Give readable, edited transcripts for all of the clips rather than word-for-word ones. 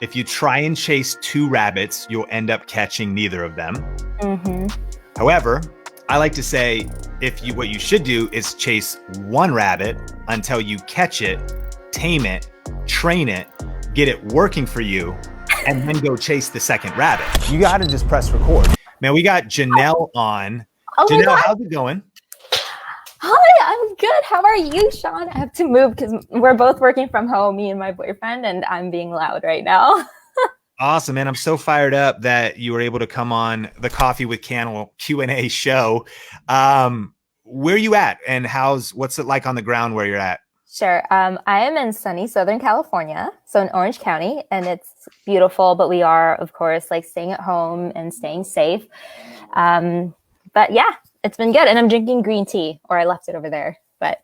if you try and chase two rabbits, you'll end up catching neither of them. Mm-hmm. However, I like to say what you should do is chase one rabbit until you catch it, tame it, train it, get it working for you, and then go chase the second rabbit. You got to just press record. Man, we got Janelle on. Oh my Janelle, God. how's it going? Hi, I'm good. How are you, Sean? I have to move because we're both working from home, me and my boyfriend, and I'm being loud right now. Awesome, man. I'm so fired up that you were able to come on the Coffee with Cannell Q&A show. Where are you at and what's it like on the ground where you're at? Sure. I am in sunny Southern California, so in Orange County, and it's beautiful, but we are, of course, like staying at home and staying safe. But yeah, it's been good. And I'm drinking green tea, or I left it over there, but.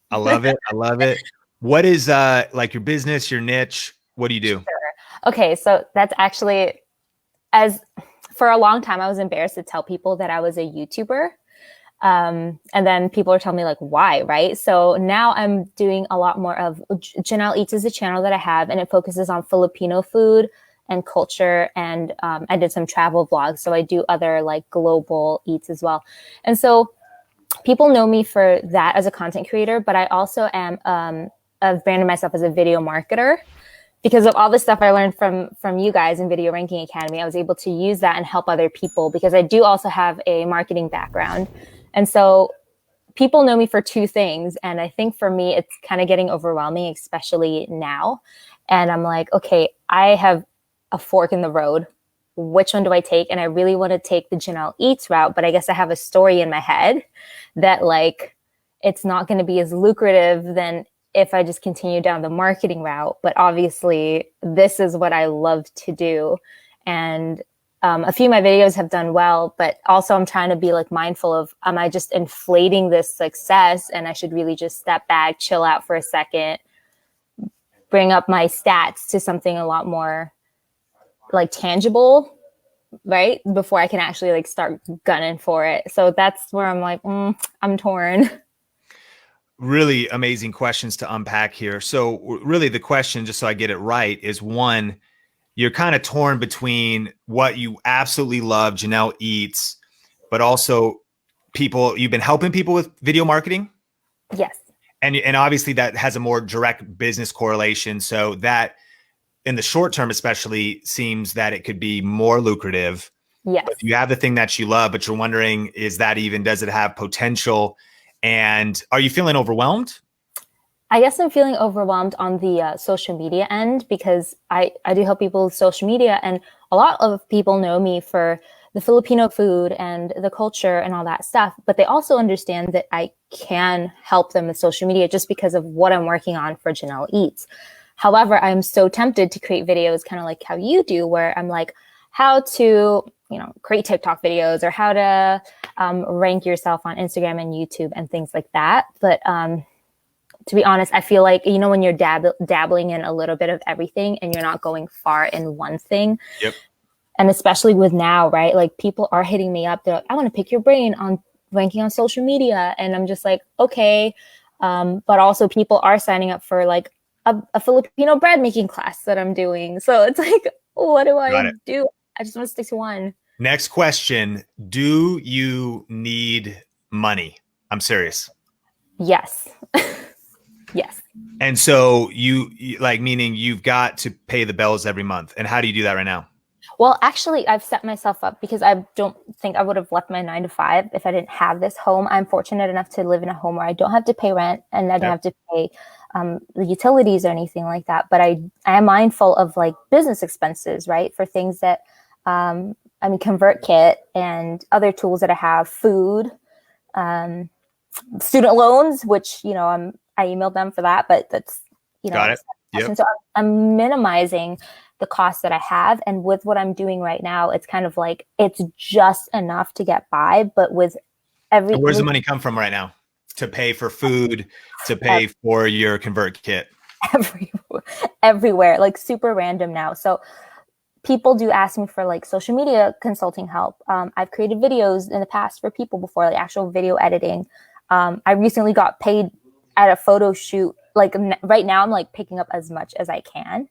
I love it. I love it. What is like your business, your niche? What do you do? Sure. Okay. So that's actually, for a long time, I was embarrassed to tell people that I was a YouTuber. And then people are telling me like, why, right? So now I'm doing a lot more of Janelle Eats is a channel that I have, and it focuses on Filipino food and culture. And I did some travel vlogs. So I do other like global eats as well. And so people know me for that as a content creator, but I also am, I've branded myself as a video marketer. Because of all the stuff I learned from you guys in Video Ranking Academy, I was able to use that and help other people because I do also have a marketing background. And so people know me for two things. And I think for me, it's kind of getting overwhelming, especially now. And I'm like, okay, I have a fork in the road. Which one do I take? And I really want to take the Janelle Eats route, but I guess I have a story in my head that like, it's not going to be as lucrative than if I just continue down the marketing route. But obviously this is what I love to do. And a few of my videos have done well, but also I'm trying to be like mindful of, am I just inflating this success? And I should really just step back, chill out for a second, bring up my stats to something a lot more like tangible, right? Before I can actually like start gunning for it. So that's where I'm like, I'm torn. Really amazing questions to unpack here. So really the question, just so I get it right, is one, you're kind of torn between what you absolutely love, Janelle Eats, but also you've been helping people with video marketing. Yes. And obviously that has a more direct business correlation. So that in the short term, especially, seems that it could be more lucrative. Yes. But you have the thing that you love, but you're wondering, does it have potential? And are you feeling overwhelmed? I guess I'm feeling overwhelmed on the social media end because I do help people with social media, and a lot of people know me for the Filipino food and the culture and all that stuff, but they also understand that I can help them with social media just because of what I'm working on for Janelle Eats. However, I'm so tempted to create videos kind of like how you do, where I'm like, how to, create TikTok videos or how to rank yourself on Instagram and YouTube and things like that. But to be honest, I feel like, when you're dabbling in a little bit of everything and you're not going far in one thing. Yep. And especially with now, right? Like people are hitting me up. They're like, I want to pick your brain on ranking on social media. And I'm just like, okay. But also people are signing up for like a Filipino bread making class that I'm doing. So it's like, what do I do? I just want to stick to one. Next question. Do you need money? I'm serious. Yes. Yes. And so you like, meaning you've got to pay the bills every month. And how do you do that right now? Well, actually, I've set myself up because I don't think I would have left my 9-to-5 if I didn't have this home. I'm fortunate enough to live in a home where I don't have to pay rent and I don't have to pay the utilities or anything like that. But I am mindful of like business expenses, right? For things that, ConvertKit and other tools that I have, food, student loans, which, I emailed them for that, but that's, Got it. Yep. So I'm minimizing the costs that I have. And with what I'm doing right now, it's kind of like, it's just enough to get by, but with where's the money come from right now to pay for food, to pay for your ConvertKit? Everywhere, like super random now. So people do ask me for like social media consulting help. I've created videos in the past for people before, like actual video editing. I recently got paid at a photo shoot. Like right now I'm like picking up as much as I can.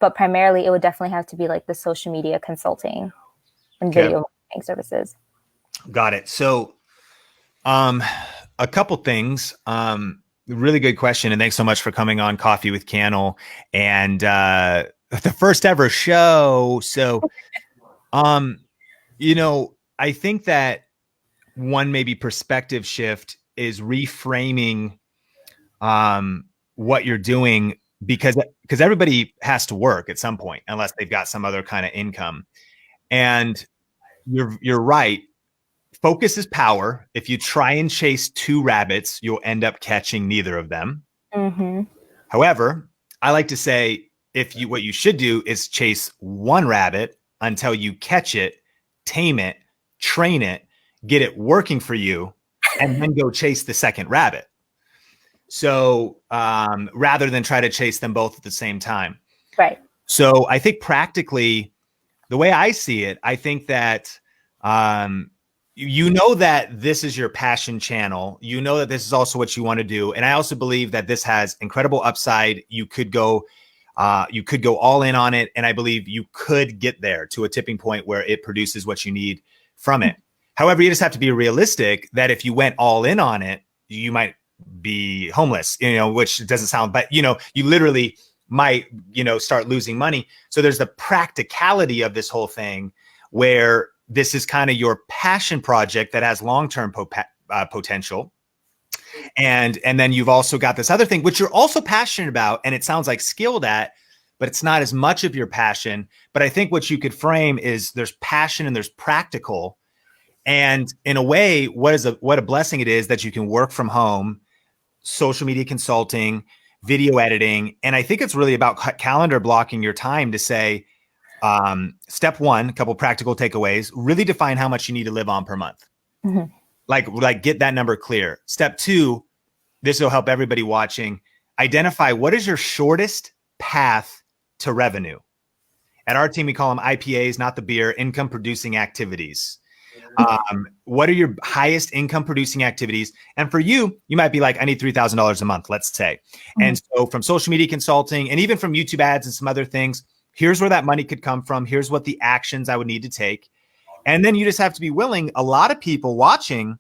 but primarily it would definitely have to be like the social media consulting and Okay. video marketing services. Got it. So, a couple things. Really good question, and thanks so much for coming on Coffee with Cannell and the first ever show. So, I think that one maybe perspective shift is reframing what you're doing because everybody has to work at some point unless they've got some other kind of income. And you're right. Focus is power. If you try and chase two rabbits, you'll end up catching neither of them. Mm-hmm. However, I like to say what you should do is chase one rabbit until you catch it, tame it, train it, get it working for you, and then go chase the second rabbit. So rather than try to chase them both at the same time. Right. So I think practically, the way I see it, I think that you know that this is your passion channel. You know that this is also what you want to do. And I also believe that this has incredible upside. You could go all in on it. And I believe you could get there to a tipping point where it produces what you need from it. However, you just have to be realistic that if you went all in on it, you might be homeless, which doesn't sound, but you literally might, start losing money. So there's the practicality of this whole thing where this is kind of your passion project that has long-term potential. And then you've also got this other thing, which you're also passionate about. And it sounds like skilled at, but it's not as much of your passion. But I think what you could frame is there's passion and there's practical. And in a way, what a blessing it is that you can work from home, social media consulting, video editing. And I think it's really about calendar blocking your time to say, step one, a couple practical takeaways, really define how much you need to live on per month. Mm-hmm. Like get that number clear. Step two, this will help everybody watching. Identify what is your shortest path to revenue. At our team, we call them IPAs, not the beer, income producing activities. What are your highest income producing activities? And for you, you might be like, I need $3,000 a month, let's say. Mm-hmm. And so from social media consulting and even from YouTube ads and some other things, here's where that money could come from. Here's what the actions I would need to take. And then you just have to be willing. A lot of people watching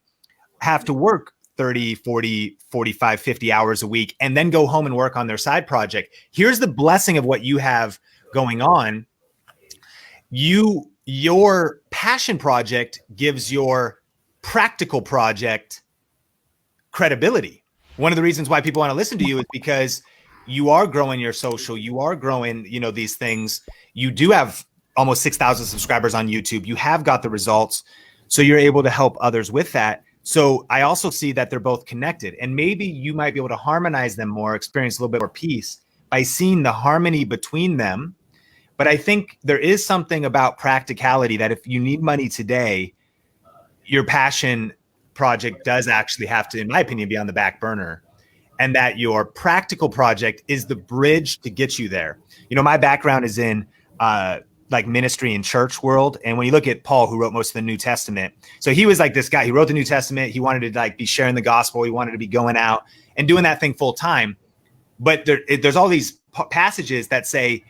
have to work 30, 40, 45, 50 hours a week and then go home and work on their side project. Here's the blessing of what you have going on. Your passion project gives your practical project credibility. One of the reasons why people want to listen to you is because you are growing your social, you are growing, these things. You do have almost 6,000 subscribers on YouTube. You have got the results. So you're able to help others with that. So I also see that they're both connected, and maybe you might be able to harmonize them more, experience a little bit more peace by seeing the harmony between them. But I think there is something about practicality that if you need money today, your passion project does actually have to, in my opinion, be on the back burner. And that your practical project is the bridge to get you there. My background is in like ministry and church world. And when you look at Paul, who wrote most of the New Testament, so he was like this guy, he wrote the New Testament. He wanted to be sharing the gospel. He wanted to be going out and doing that thing full time. But there's all these passages that say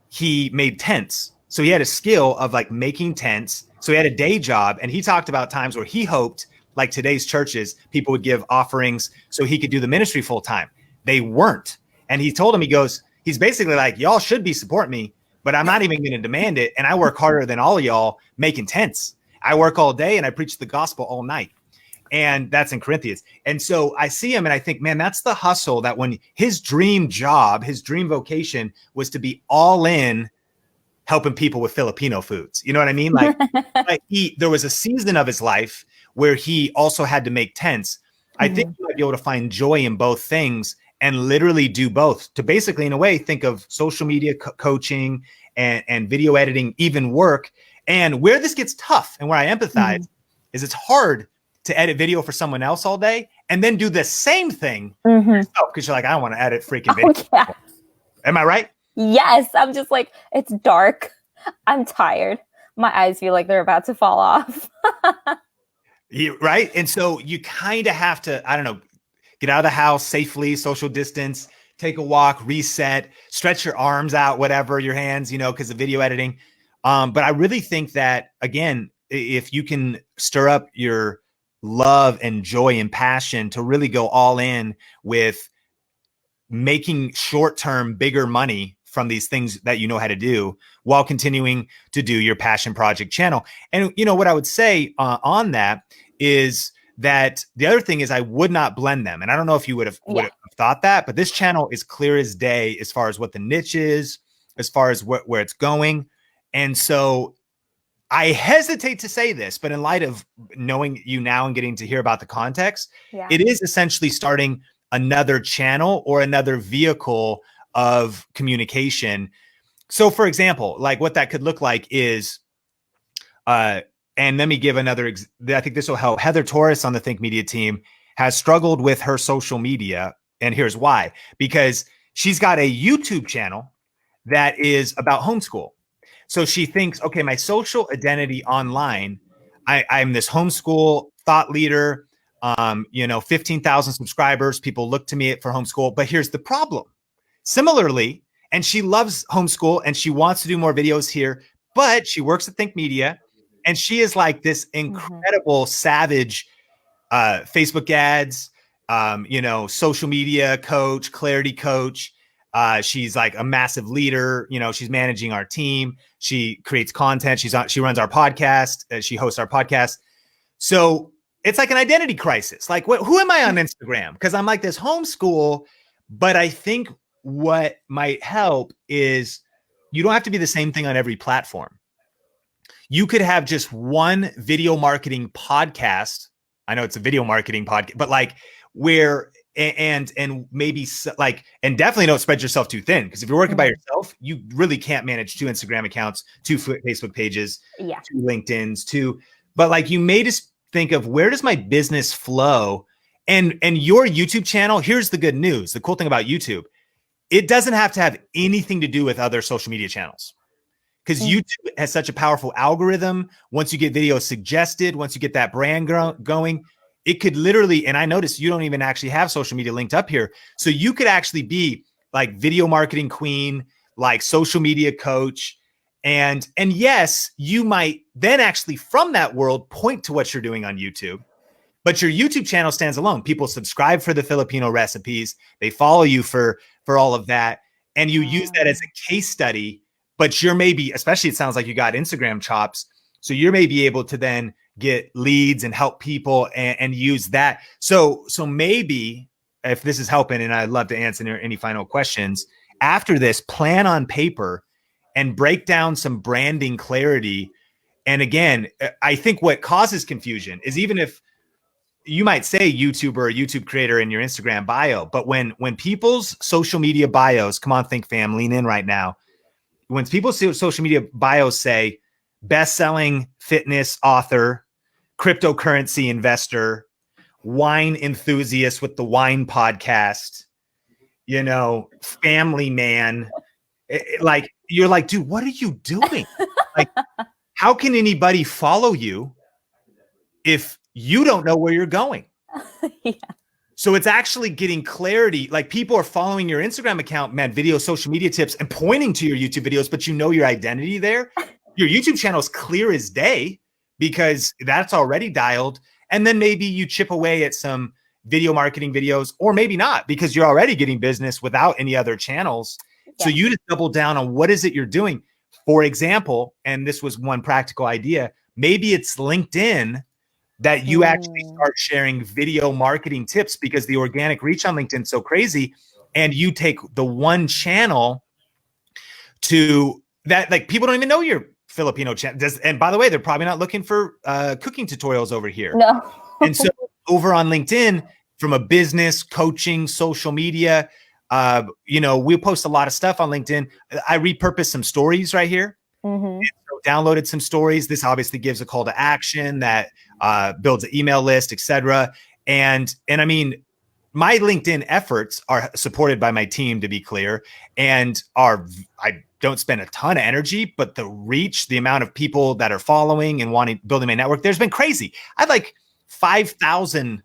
he made tents. So he had a skill of making tents. So he had a day job. And he talked about times where he hoped, like today's churches, people would give offerings so he could do the ministry full time. They weren't. And he told him, he's basically like, y'all should be supporting me, but I'm not even going to demand it. And I work harder than all of y'all making tents. I work all day and I preach the gospel all night. And that's in Corinthians. And so I see him and I think, man, that's the hustle that when his dream job, his dream vocation was to be all in helping people with Filipino foods. You know what I mean? There was a season of his life where he also had to make tents. I think you might be able to find joy in both things and literally do both to basically, in a way, think of social media coaching and video editing, even work. And where this gets tough and where I empathize is it's hard to edit video for someone else all day and then do the same thing yourself because you're like, I don't want to edit freaking video. Yeah. Am I right? Yes. I'm just like, it's dark. I'm tired. My eyes feel like they're about to fall off. Right. And so you kind of have to, I don't know, get out of the house safely, social distance, take a walk, reset, stretch your arms out, whatever, your hands, because of video editing. But I really think that, again, if you can stir up your love and joy and passion to really go all in with making short-term bigger money from these things that you know how to do while continuing to do your passion project channel. And what I would say on that is that the other thing is I would not blend them. And I don't know if you would have thought that, but this channel is clear as day as far as what the niche is, as far as where it's going. And so I hesitate to say this, but in light of knowing you now and getting to hear about the context, it is essentially starting another channel or another vehicle of communication. So for example, like what that could look like is, and let me give another, I think this will help. Heather Torres on the Think Media team has struggled with her social media. And here's why, because she's got a YouTube channel that is about homeschool. So she thinks, okay, my social identity online, I'm this homeschool thought leader, 15,000 subscribers. People look to me for homeschool, but here's the problem. Similarly, and she loves homeschool and she wants to do more videos here, but she works at Think Media and she is like this incredible savage Facebook ads, social media coach, clarity coach. She's like a massive leader. She's managing our team. She creates content. She runs our podcast. She hosts our podcast. So it's like an identity crisis. Like, who am I on Instagram? Because I'm like this homeschool, but I think what might help is you don't have to be the same thing on every platform. You could have just one video marketing podcast. I know it's a video marketing podcast, but like where, and maybe like, and definitely don't spread yourself too thin. Because if you're working by yourself, you really can't manage 2 Instagram accounts, 2 Facebook pages, 2 LinkedIn's, but like you may just think of where does my business flow and your YouTube channel. Here's the good news. The cool thing about YouTube, it doesn't have to have anything to do with other social media channels because YouTube has such a powerful algorithm. Once you get videos suggested, once you get that brand going, it could literally, and I noticed you don't even actually have social media linked up here. So you could actually be like video marketing queen, like social media coach. And yes, you might then actually from that world point to what you're doing on YouTube, but your YouTube channel stands alone. People subscribe for the Filipino recipes. They follow you for all of that. And you use that as a case study, but you're maybe, especially it sounds like you got Instagram chops. So you're maybe able to then get leads and help people and use that. So maybe if this is helping, and I'd love to answer any final questions after this, plan on paper and break down some branding clarity. And again, I think what causes confusion is even if you might say YouTuber or YouTube creator in your Instagram bio, but when people's social media bios, come on, Think Fam, lean in right now. When people's social media bios say best-selling fitness author, cryptocurrency investor, wine enthusiast with the wine podcast, family man, like you're like, dude, what are you doing? Like, how can anybody follow you if you don't know where you're going? So it's actually getting clarity. Like people are following your Instagram account, man, video, social media tips and pointing to your YouTube videos, but your identity there. Your YouTube channel is clear as day because that's already dialed. And then maybe you chip away at some video marketing videos, or maybe not because you're already getting business without any other channels. So you just double down on what is it you're doing. For example, and this was one practical idea, maybe it's LinkedIn that you actually start sharing video marketing tips because the organic reach on LinkedIn is so crazy. And you take the one channel to that, like people don't even know your Filipino channel. And by the way, they're probably not looking for cooking tutorials over here. No. And so over on LinkedIn, from a business, coaching, social media, we post a lot of stuff on LinkedIn. I repurposed some stories right here. So downloaded some stories. This obviously gives a call to action that builds an email list, etc. And I mean, my LinkedIn efforts are supported by my team, to be clear, and I don't spend a ton of energy, but the reach, the amount of people that are following and building my network, there's been crazy. I had like 5,000,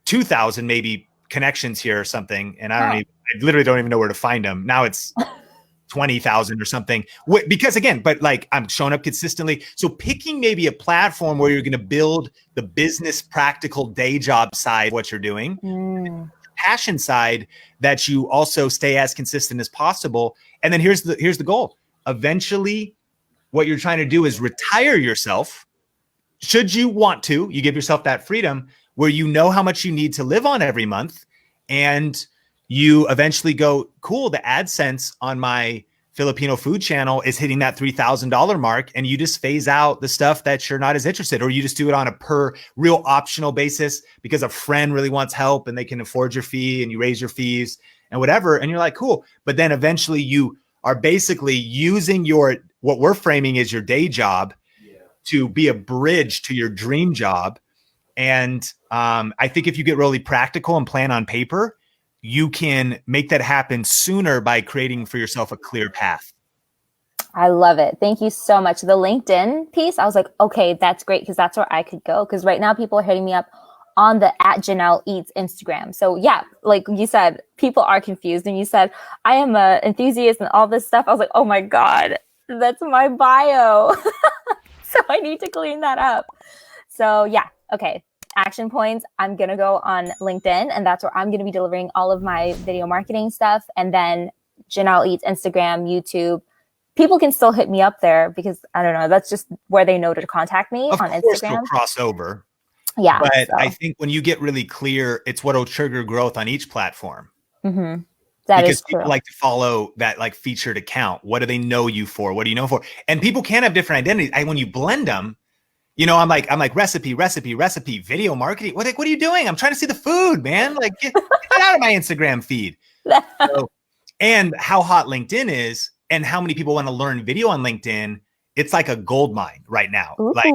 2,000 maybe connections here or something, and I literally don't even know where to find them. Now it's 20,000 or something. Because again, but like I'm showing up consistently. So picking maybe a platform where you're going to build the business practical day job side of what you're doing, passion side, that you also stay as consistent as possible. And then here's the goal. Eventually, what you're trying to do is retire yourself. Should you want to, you give yourself that freedom where you know how much you need to live on every month, and you eventually go, cool, the AdSense on my Filipino food channel is hitting that $3,000 mark, and you just phase out the stuff that you're not as interested, or you just do it on a per real optional basis because a friend really wants help and they can afford your fee, and you raise your fees and whatever. And you're like, cool. But then eventually you are basically using what we're framing as your day job to be a bridge to your dream job. And I think if you get really practical and plan on paper, you can make that happen sooner by creating for yourself a clear path. I love it. Thank you so much. The LinkedIn piece, I was like, okay, that's great, because that's where I could go. Because right now people are hitting me up on the @JanelleEats Instagram. So yeah, like you said, people are confused. And you said, I am an enthusiast and all this stuff. I was like, oh my God, that's my bio. So I need to clean that up. So yeah, okay. Action points. I'm going to go on LinkedIn, and that's where I'm going to be delivering all of my video marketing stuff. And then Janelle Eats, Instagram, YouTube. People can still hit me up there because I don't know. That's just where they know to contact me on Instagram. Of course, they'll cross over. Yeah. But so. I think when you get really clear, it's what will trigger growth on each platform. Mm-hmm. That because is true. People like to follow that like featured account. What do they know you for? What do you know for? And people can have different identities. And when you blend them, you know, I'm like recipe, video marketing. What are you doing? I'm trying to see the food, man. Like get out of my Instagram feed. So, and how hot LinkedIn is, and how many people want to learn video on LinkedIn. It's like a gold mine right now. Ooh. Like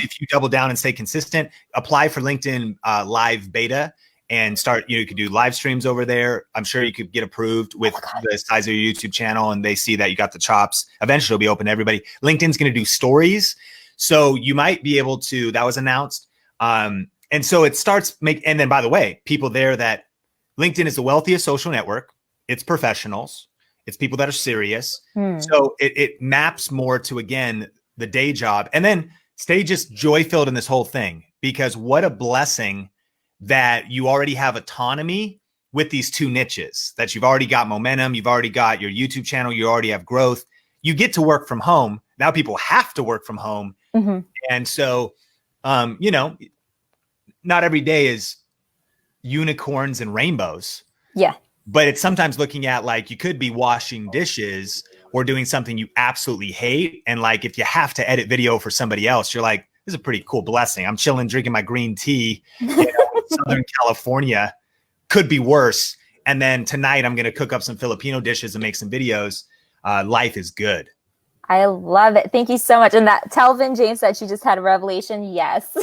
if you double down and stay consistent, apply for LinkedIn live beta and start. You could do live streams over there. I'm sure you could get approved with the size of your YouTube channel, and they see that you got the chops. Eventually, it'll be open to everybody. LinkedIn's going to do stories. So you might be able to, that was announced. And so it starts and then by the way, people there that LinkedIn is the wealthiest social network. It's professionals. It's people that are serious. So it maps more to, again, the day job, and then stay just joy-filled in this whole thing, because what a blessing that you already have autonomy with these two niches, that you've already got momentum. You've already got your YouTube channel. You already have growth. You get to work from home. Now people have to work from home. Mm-hmm. And so, you know, not every day is unicorns and rainbows. Yeah. But it's sometimes looking at like you could be washing dishes or doing something you absolutely hate. And like if you have to edit video for somebody else, you're like, this is a pretty cool blessing. I'm chilling, drinking my green tea. You know, Southern California could be worse. And then tonight I'm going to cook up some Filipino dishes and make some videos. Life is good. I love it. Thank you so much. And that Telvin James said she just had a revelation. Yes.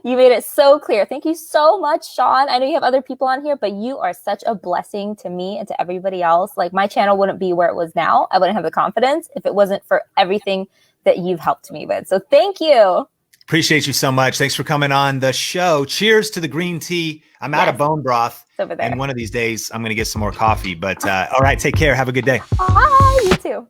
You made it so clear. Thank you so much, Sean. I know you have other people on here, but you are such a blessing to me and to everybody else. Like my channel wouldn't be where it was now. I wouldn't have the confidence if it wasn't for everything that you've helped me with. So thank you. Appreciate you so much. Thanks for coming on the show. Cheers to the green tea. I'm out of bone broth. It's over there. And one of these days I'm going to get some more coffee, but all right, take care. Have a good day. Bye. You too.